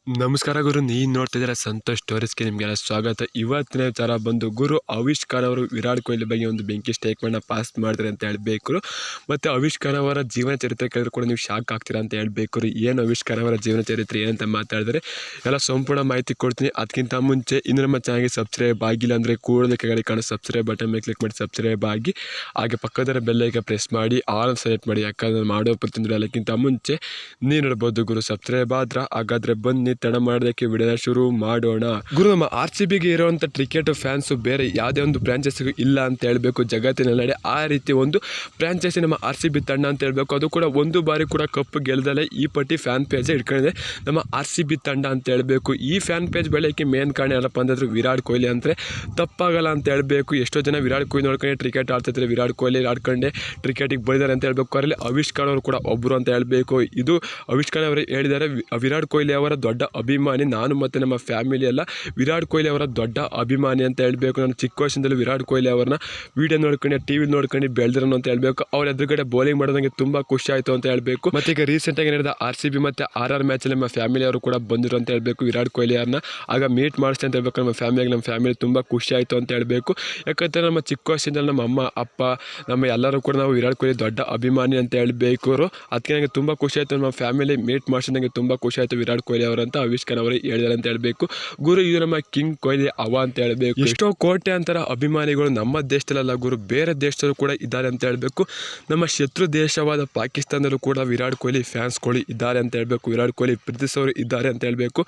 ನಮಸ್ಕಾರ ಗುರು, ನೀನು ನೋಡ್ತಿದ್ದೀರಾ ಸಂತೋಷ್ ಸ್ಟೋರೀಸ್ಗೆ ನಿಮಗೆಲ್ಲ ಸ್ವಾಗತ. ಇವತ್ತಿನ ವಿಚಾರ ಬಂದು ಗುರು ಅವಿಷ್ ಖಾನ್ ಅವರು ವಿರಾಟ್ ಕೊಹ್ಲಿ ಬಗ್ಗೆ ಒಂದು ಬೆಂಕಿ ಸ್ಟೇಟ್ಮೆಂಟ್ನ ಪಾಸ್ ಮಾಡಿದ್ರೆ ಅಂತ ಹೇಳಬೇಕು. ಮತ್ತು ಅವಿಷ್ ಖಾನ್ ಅವರ ಜೀವನ ಚರಿತ್ರೆ ಕೇಳಿದ್ರು ಕೂಡ ನೀವು ಶಾಕ್ ಆಗ್ತೀರಾ ಅಂತ ಹೇಳಬೇಕು. ಏನು ಅವಿಷ್ ಖಾನ್ ಅವರ ಜೀವನ ಚರಿತ್ರೆ ಏನಂತ ಮಾತಾಡಿದ್ರೆ ಎಲ್ಲ ಸಂಪೂರ್ಣ ಮಾಹಿತಿ ಕೊಡ್ತೀನಿ. ಅದಕ್ಕಿಂತ ಮುಂಚೆ ಇನ್ನು ನಮ್ಮ ಚಾನಲ್ಗೆ ಸಬ್ಸ್ಕ್ರೈಬ್ ಆಗಿಲ್ಲ ಅಂದರೆ ಕೂಡಲೇ ಕೆಳಗಡೆ ಕಾಣೋ ಸಬ್ಸ್ಕ್ರೈಬ್ ಬಟನ್ ಮೇಲೆ ಕ್ಲಿಕ್ ಮಾಡಿ ಸಬ್ಸ್ಕ್ರೈಬ್ ಆಗಿ, ಹಾಗೆ ಪಕ್ಕದ ಬೆಲ್ಲೈಕನ್ ಪ್ರೆಸ್ ಮಾಡಿ ಆಲ್ ಸೆಲೆಕ್ಟ್ ಮಾಡಿ. ಯಾಕಂದ್ರೆ ಮಾಡೋ ಪ್ರತಿಯೊಂದು ಎಲ್ಲಕ್ಕಿಂತ ಮುಂಚೆ ನೀವು ನೋಡ್ಬೋದು ಗುರು ಸಬ್ಸ್ಕ್ರೈಬ್ ಆದ್ರೆ. ಹಾಗಾದರೆ ಬನ್ನಿ ತಡ ಮಾಡೋದಕ್ಕೆ ವಿಡಿಯೋನ ಶುರು ಮಾಡೋಣ. ಗುರು, ನಮ್ಮ RCBಗೆ ಇರುವಂಥ ಕ್ರಿಕೆಟ್ ಫ್ಯಾನ್ಸು ಬೇರೆ ಯಾವುದೇ ಒಂದು ಫ್ರಾಂಚೈಸಿಗೂ ಇಲ್ಲ ಅಂತ ಹೇಳಬೇಕು ಜಗತ್ತಿನೆಲ್ಲೆಡೆ. ಆ ರೀತಿ ಒಂದು ಫ್ರಾಂಚೈಸಿ ನಮ್ಮ RCB ತಂಡ ಅಂತ ಹೇಳಬೇಕು. ಅದು ಕೂಡ ಒಂದು ಬಾರಿ ಕೂಡ ಕಪ್ ಗೆಲ್ದಲೇ ಈ ಪಟ್ಟಿ ಫ್ಯಾನ್ ಪೇಜ್ ಇಟ್ಕೊಂಡಿದೆ ನಮ್ಮ RCB ತಂಡ ಅಂತ ಹೇಳಬೇಕು. ಈ ಫ್ಯಾನ್ ಪೇಜ್ ಬೆಳೆಯೋಕ್ಕೆ ಮೇನ್ ಕಾರಣ ಏನಪ್ಪ ಅಂತಂದ್ರೆ ವಿರಾಟ್ ಕೊಹ್ಲಿ ಅಂದರೆ ತಪ್ಪಾಗಲ್ಲ ಅಂತ ಹೇಳಬೇಕು. ಎಷ್ಟೋ ಜನ ವಿರಾಟ್ ಕೊಹ್ಲಿ ನೋಡ್ಕೊಂಡು ಕ್ರಿಕೆಟ್ ಆಡ್ತಿದ್ರೆ ವಿರಾಟ್ ಕೊಹ್ಲಿ ಆಡ್ಕೊಂಡೆ ಕ್ರಿಕೆಟಿಗೆ ಬಂದಿದ್ದಾರೆ ಅಂತ ಹೇಳಬೇಕು. ಅದರಲ್ಲಿ ಅವಿಷ್ ಖಾನ್ ಅವರು ಕೂಡ ಒಬ್ಬರು ಅಂತ ಹೇಳಬೇಕು. ಇದು ಅವಿಷ್ ಖಾನ್ ಅವರು ಹೇಳಿದ್ದಾರೆ, ವಿರಾಟ್ ಕೊಹ್ಲಿ ಅವರ ದೊಡ್ಡ ಅಭಿಮಾನಿ ನಾನು ಮತ್ತು ನಮ್ಮ ಫ್ಯಾಮಿಲಿ ಎಲ್ಲ ವಿರಾಟ್ ಕೊಹ್ಲಿ ಅವರ ದೊಡ್ಡ ಅಭಿಮಾನಿ ಅಂತ ಹೇಳಬೇಕು. ನಾನು ಚಿಕ್ಕ ವಯಸ್ಸಿನಲ್ಲಿ ವಿರಾಟ್ ಕೊಹ್ಲಿ ಅವ್ರನ್ನ ವೀಡಿಯೋ ನೋಡ್ಕೊಂಡು TV ನೋಡ್ಕೊಂಡು ಬೆಳೆದಿರೋನು ಅಂತ ಹೇಳಬೇಕು. ಅವ್ರ ಎದುರುಗಡೆ ಬೌಲಿಂಗ್ ಮಾಡೋದಂಗೆ ತುಂಬ ಖುಷಿ ಆಯಿತು ಅಂತ ಹೇಳಬೇಕು. ಮತ್ತು ಈಗ ರೀಸೆಂಟಾಗಿ ನಡೆದ RCB ಮತ್ತು RR ಮ್ಯಾಚಲ್ಲಿ ನಮ್ಮ ಫ್ಯಾಮಿಲಿ ಅವರು ಕೂಡ ಬಂದಿರು ಅಂತ ಹೇಳಬೇಕು ವಿರಾಟ್ ಕೊಹ್ಲಿ ಅವ್ರನ್ನ. ಆಗ ಮೀಟ್ ಮಾಡಿಸ್ತೆ ಅಂತ ಹೇಳಬೇಕು. ನಮ್ಮ ಫ್ಯಾಮಿಲಿ ತುಂಬ ಖುಷಿ ಆಯಿತು ಅಂತ ಹೇಳಬೇಕು. ಯಾಕಂದರೆ ನಮ್ಮ ಚಿಕ್ಕ ವಯಸ್ಸಿನಲ್ಲಿ ನಮ್ಮ ಅಮ್ಮ ಅಪ್ಪ ನಮ್ಮ ಎಲ್ಲರೂ ಕೂಡ ನಾವು ವಿರಾಟ್ ಕೊಹ್ಲಿ ದೊಡ್ಡ ಅಭಿಮಾನಿ ಅಂತ ಹೇಳಬೇಕು. ಅದಕ್ಕೆ ನನಗೆ ತುಂಬ ಖುಷಿ ಆಯಿತು. ನಮ್ಮ ಫ್ಯಾಮಿಲಿ ಮೀಟ್ ಮಾಡಿಸಿದಂಗೆ ತುಂಬ ಖುಷಿ ಆಯಿತು ವಿರಾಟ್ ಕೊಹ್ಲಿ ಅವರಂತ ಅವಿಷ್ ಖಾನ್ ಅವರು ಹೇಳಿದ್ದಾರೆ ಅಂತ ಹೇಳಬೇಕು. ಗುರು, ಇದು ನಮ್ಮ ಕಿಂಗ್ ಕೊಹ್ಲಿ ಅಂತ ಹೇಳಬೇಕು. ಎಷ್ಟೋ ಕೋಟೆ ಅಂತರ ಅಭಿಮಾನಿಗಳು ನಮ್ಮ ದೇಶದಲ್ಲ ಗುರು, ಬೇರೆ ದೇಶದಲ್ಲೂ ಕೂಡ ಇದ್ದಾರೆ ಅಂತ ಹೇಳಬೇಕು. ನಮ್ಮ ಶತ್ರು ದೇಶವಾದ ಪಾಕಿಸ್ತಾನದಲ್ಲೂ ಕೂಡ ವಿರಾಟ್ ಕೊಹ್ಲಿ ಫ್ಯಾನ್ಸ್ಗಳು ಇದ್ದಾರೆ ಅಂತ ಹೇಳಬೇಕು. ವಿರಾಟ್ ಕೊಹ್ಲಿ ಪ್ರೀತಿಸೋರು ಇದ್ದಾರೆ ಅಂತ ಹೇಳಬೇಕು.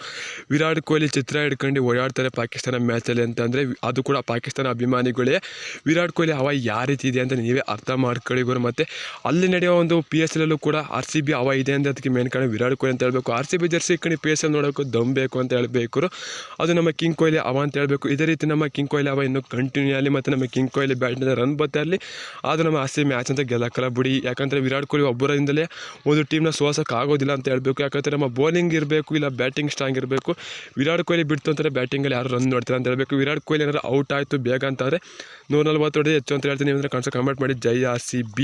ವಿರಾಟ್ ಕೊಹ್ಲಿ ಚಿತ್ರ ಹಿಡ್ಕೊಂಡು ಓಡಾಡ್ತಾರೆ ಪಾಕಿಸ್ತಾನ ಮ್ಯಾಚಲ್ಲಿ ಅಂತಂದರೆ ಅದು ಕೂಡ ಪಾಕಿಸ್ತಾನ ಅಭಿಮಾನಿಗಳೇ. ವಿರಾಟ್ ಕೊಹ್ಲಿ ಯಾವ ರೀತಿ ಇದೆ ಅಂತ ನೀವೇ ಅರ್ಥ ಮಾಡ್ಕೊಳ್ಳಿ ಗುರು. ಮತ್ತು ಅಲ್ಲಿ ನಡೆಯೋ ಒಂದು PSLಲ್ಲೂ ಕೂಡ RCB ಇದೆ ಅಂತ ಅದಕ್ಕೆ ಮೇನ್ ಕಾರಣ ವಿರಾಟ್ ಕೊಹ್ಲಿ ಅಂತ ಹೇಳಬೇಕು. RCB ಜರ್ಸಿ ಇಟ್ಕೊಂಡು PSL ನೋಡೋಕ್ಕೂ ದಮ್ ಬೇಕು ಅಂತ ಹೇಳಬೇಕು. ಅದು ನಮ್ಮ ಕಿಂಗ್ ಕೊಹ್ಲಿ ಅಂತ ಹೇಳಬೇಕು. ಇದೇ ರೀತಿ ನಮ್ಮ ಕಿಂಗ್ ಕೊಹ್ಲಿ ಇನ್ನೂ ಕಂಟಿನ್ಯೂ ಆಗಲಿ ಮತ್ತು ನಮ್ಮ ಕಿಂಗ್ ಕೊಹ್ಲಿ ಬ್ಯಾಟ್ನಿಂದ ರನ್ ಬರ್ತಾ ಇರಲಿ. ಅದು ನಮ್ಮ RCB ಮ್ಯಾಚ್ ಅಂತ ಗೆಲ್ಲಕ್ಕಲ್ಲ ಬಿಡಿ. ಯಾಕಂದರೆ ವಿರಾಟ್ ಕೊಹ್ಲಿ ಒಬ್ಬರಿಂದಲೇ ಒಂದು ಟೀಮ್ನ ಸೋಸೋಕ್ಕಾಗೋದಿಲ್ಲ ಅಂತ ಹೇಳಬೇಕು. ಯಾಕಂದರೆ ನಮ್ಮ ಬೌಲಿಂಗ್ ಇರಬೇಕು, ಇಲ್ಲ ಬ್ಯಾಟಿಂಗ್ ಸ್ಟ್ರಾಂಗ್ ಇರಬೇಕು. ವಿರಾಟ್ ಕೊಹ್ಲಿ ಬಿಡ್ತು ಅಂತಾರೆ ಬ್ಯಾಟಿಂಗಲ್ಲಿ ಯಾರು ರನ್ ನೋಡ್ತಾರೆ ಅಂತ ಹೇಳಬೇಕು. ವಿರಾಟ್ ಕೊಹ್ಲಿ ಏನಾದ್ರು ಔಟ್ ಆಯಿತು ಬೇಗ ಅಂತಂದರೆ 140 ಹೊಡೆದು ಹೆಚ್ಚು ಅಂತ ಹೇಳ್ತೀನಿ. ಅಂದರೆ ಕಮೆಂಟ್ ಮಾಡಿ. ಜೈ RCB.